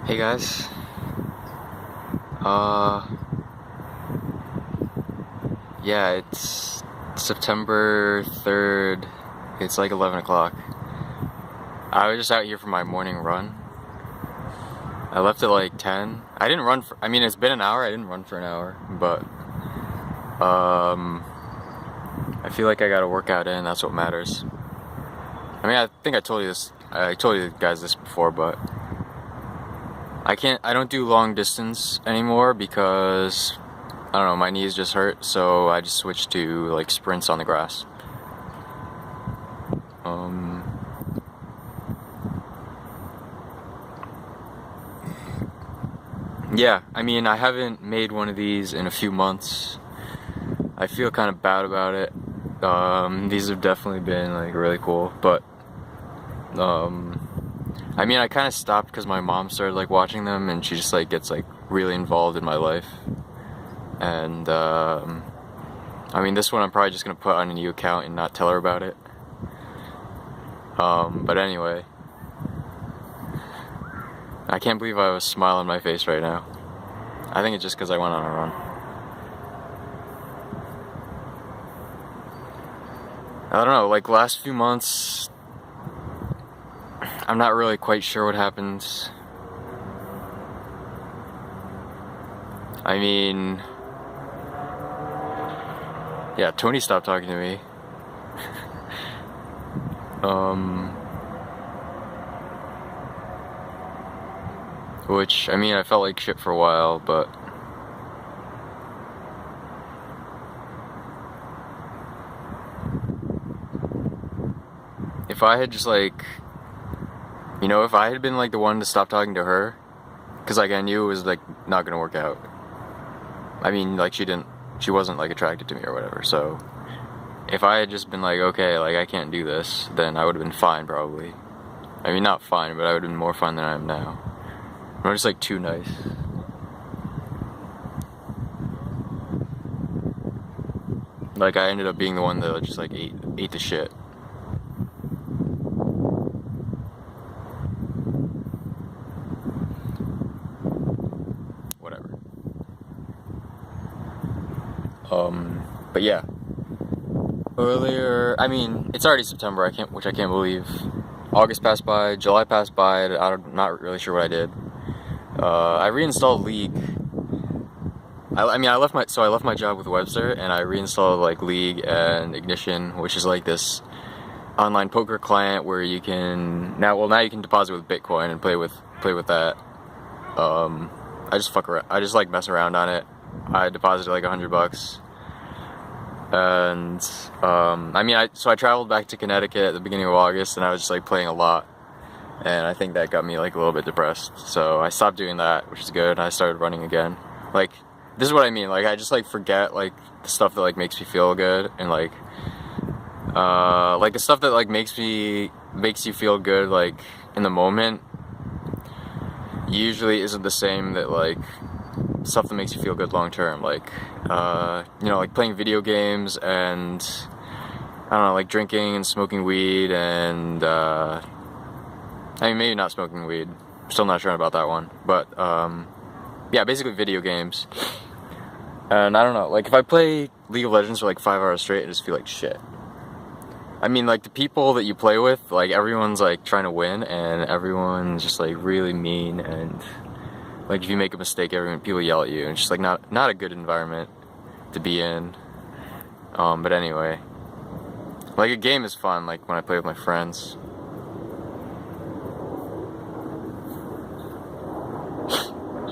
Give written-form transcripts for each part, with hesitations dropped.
Hey guys, uh, yeah, it's September 3rd, it's like 11 o'clock. I was just out here for my morning run. I left at like 10. I didn't run for, I mean, it's been an hour, I didn't run for an hour, but, I feel like I got a workout in, that's what matters. I mean, I think I told you guys this before, but I don't do long distance anymore because I don't know, my knees just hurt, so I just switched to like sprints on the grass. Yeah, I mean, I haven't made one of these in a few months. I feel kind of bad about it. These have definitely been like really cool, but I mean, I kind of stopped because my mom started like watching them, and she just like gets like really involved in my life. And I mean, this one I'm probably just gonna put on a new account and not tell her about it. But anyway, I can't believe I have a smile on my face right now. I think it's just because I went on a run. I don't know, like last few months, I'm not really quite sure what happened. I mean, yeah, Tony stopped talking to me. Which, I mean, I felt like shit for a while, but if I had just like, if I had been like the one to stop talking to her, because like I knew it was like not gonna work out. I mean, like she wasn't like attracted to me or whatever, so if I had just been like, okay, like I can't do this, then I would have been fine probably. I mean, not fine, but I would have been more fine than I am now. I'm just like too nice. Like I ended up being the one that just like ate the shit. Whatever. But yeah. Earlier, I mean, it's already September. Which I can't believe. August passed by, July passed by. I'm not really sure what I did. I reinstalled League. I mean, I left my job with Webster, and I reinstalled like League and Ignition, which is like this online poker client where you can now you can deposit with Bitcoin and play with that. I just fuck around. I just like mess around on it. I deposited like $100, and I mean, I traveled back to Connecticut at the beginning of August, and I was just like playing a lot, and I think that got me like a little bit depressed. So I stopped doing that, which is good. And I started running again. Like, this is what I mean. Like, I just like forget like the stuff that like makes me feel good, and like the stuff that like makes you feel good like in the moment usually isn't the same that like stuff that makes you feel good long term, like like playing video games and I don't know, like drinking and smoking weed and I mean, maybe not smoking weed, still not sure about that one, but yeah, basically video games. And I don't know, like if I play League of Legends for like 5 hours straight, I just feel like shit. I mean, like the people that you play with, like everyone's like trying to win, and everyone's just like really mean, and like if you make a mistake, people yell at you, and it's just like not a good environment to be in. But anyway, like a game is fun, like when I play with my friends.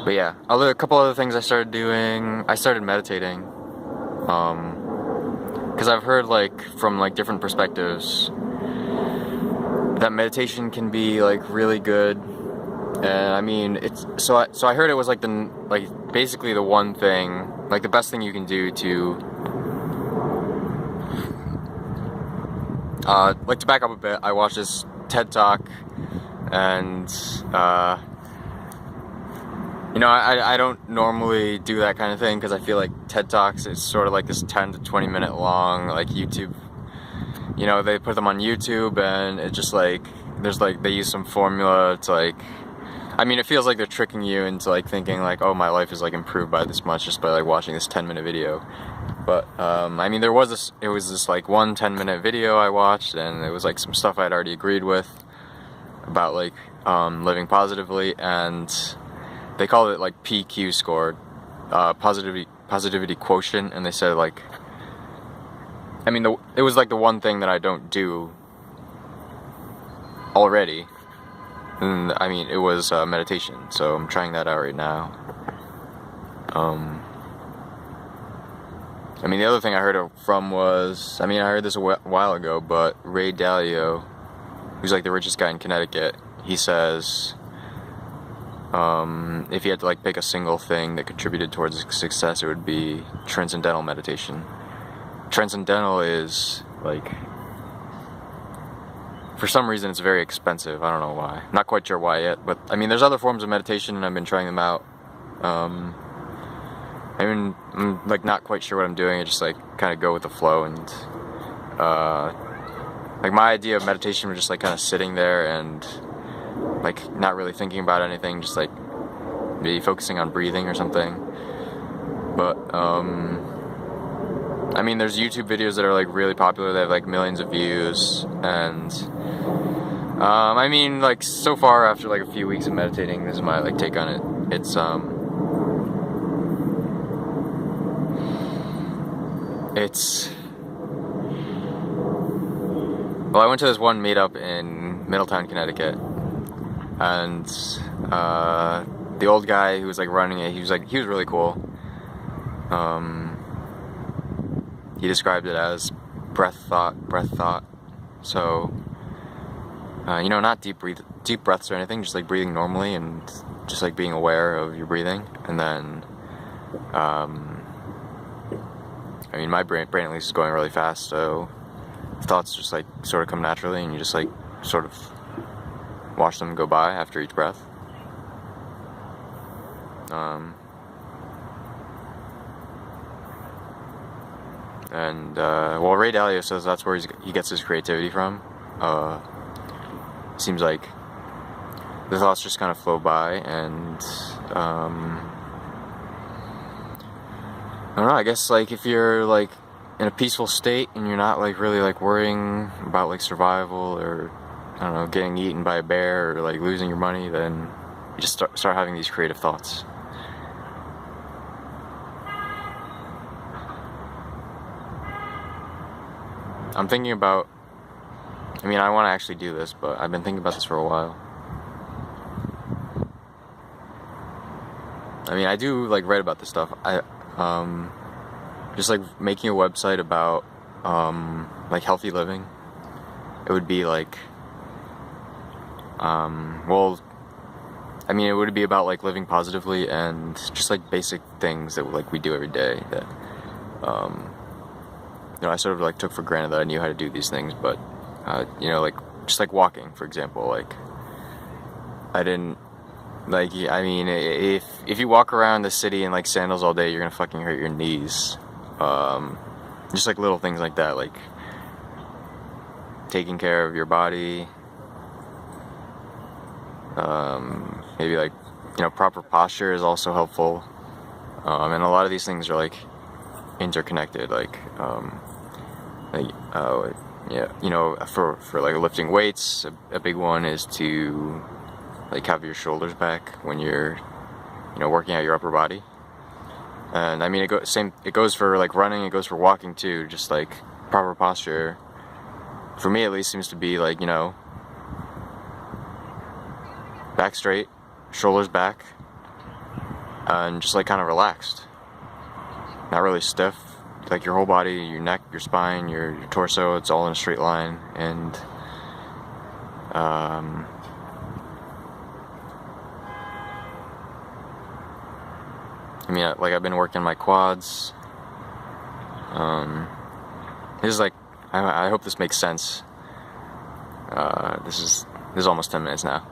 But yeah, a couple other things I started doing. I started meditating. Because I've heard like from like different perspectives that meditation can be like really good, and I mean it's so I heard it was like basically the one thing, like the best thing you can do to like to back up a bit. I watched this TED Talk, and I don't normally do that kind of thing because I feel like TED Talks is sort of like this 10 to 20 minute long like YouTube. They put them on YouTube, and it's just like they use some formula to like I mean, it feels like they're tricking you into like thinking like, oh, my life is like improved by this much just by like watching this 10-minute video. But I mean, it was this like one 10-minute video I watched, and it was like some stuff I'd already agreed with about like living positively, and they called it like PQ score, positivity quotient, and they said like, I mean, it was like the one thing that I don't do already, and I mean, it was meditation, so I'm trying that out right now. I mean, the other thing I heard from was, I mean, I heard this a while ago, but Ray Dalio, who's like the richest guy in Connecticut, he says, if he had to like pick a single thing that contributed towards success, it would be transcendental meditation. Transcendental is like, for some reason it's very expensive. I don't know why. Not quite sure why yet, but I mean, there's other forms of meditation and I've been trying them out. I mean, I'm like not quite sure what I'm doing. I just like kind of go with the flow, and like my idea of meditation was just like kind of sitting there and like not really thinking about anything, just like maybe focusing on breathing or something. But I mean, there's YouTube videos that are like really popular. They have like millions of views, and I mean, like so far after like a few weeks of meditating, this is my like take on it. Well, I went to this one meetup in Middletown, Connecticut, and the old guy who was like running it, he was really cool. He described it as breath thought. So, you know, not deep breaths or anything, just like breathing normally and just like being aware of your breathing. And then, I mean, my brain at least is going really fast, so thoughts just like sort of come naturally, and you just like sort of watch them go by after each breath. And well, Ray Dalio says that's where he gets his creativity from. Seems like the thoughts just kind of flow by, and I don't know, I guess like if you're like in a peaceful state and you're not like really like worrying about like survival, or I don't know, getting eaten by a bear, or like losing your money, then you just start having these creative thoughts. I'm thinking about, I mean, I want to actually do this, but I've been thinking about this for a while. I mean, I do like write about this stuff. Just like making a website about like healthy living. It would be like, well, I mean, it would be about like living positively and just like basic things that like we do every day that, you know, I sort of like took for granted that I knew how to do these things, but you know, like just like walking, for example, like I didn't. Like, I mean, if you walk around the city in like sandals all day, you're gonna fucking hurt your knees. Just like little things like that, like taking care of your body. Maybe like, you know, proper posture is also helpful. And a lot of these things are like interconnected. Yeah, you know, for like lifting weights, a big one is to like have your shoulders back when you're, you know, working out your upper body. And I mean, it goes for like running, it goes for walking too. Just like proper posture, for me at least, seems to be like, you know, back straight, shoulders back, and just like kind of relaxed, not really stiff. Like your whole body, your neck, your spine, your torso, it's all in a straight line. And I mean, like I've been working my quads. This is like, I hope this makes sense. This is almost 10 minutes now.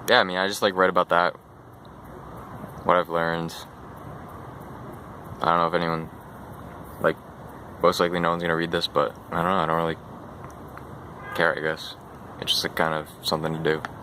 Yeah, I mean, I just like read about that, what I've learned. I don't know if anyone, like, most likely no one's gonna read this, but I don't know, I don't really care, I guess. It's just like kind of something to do.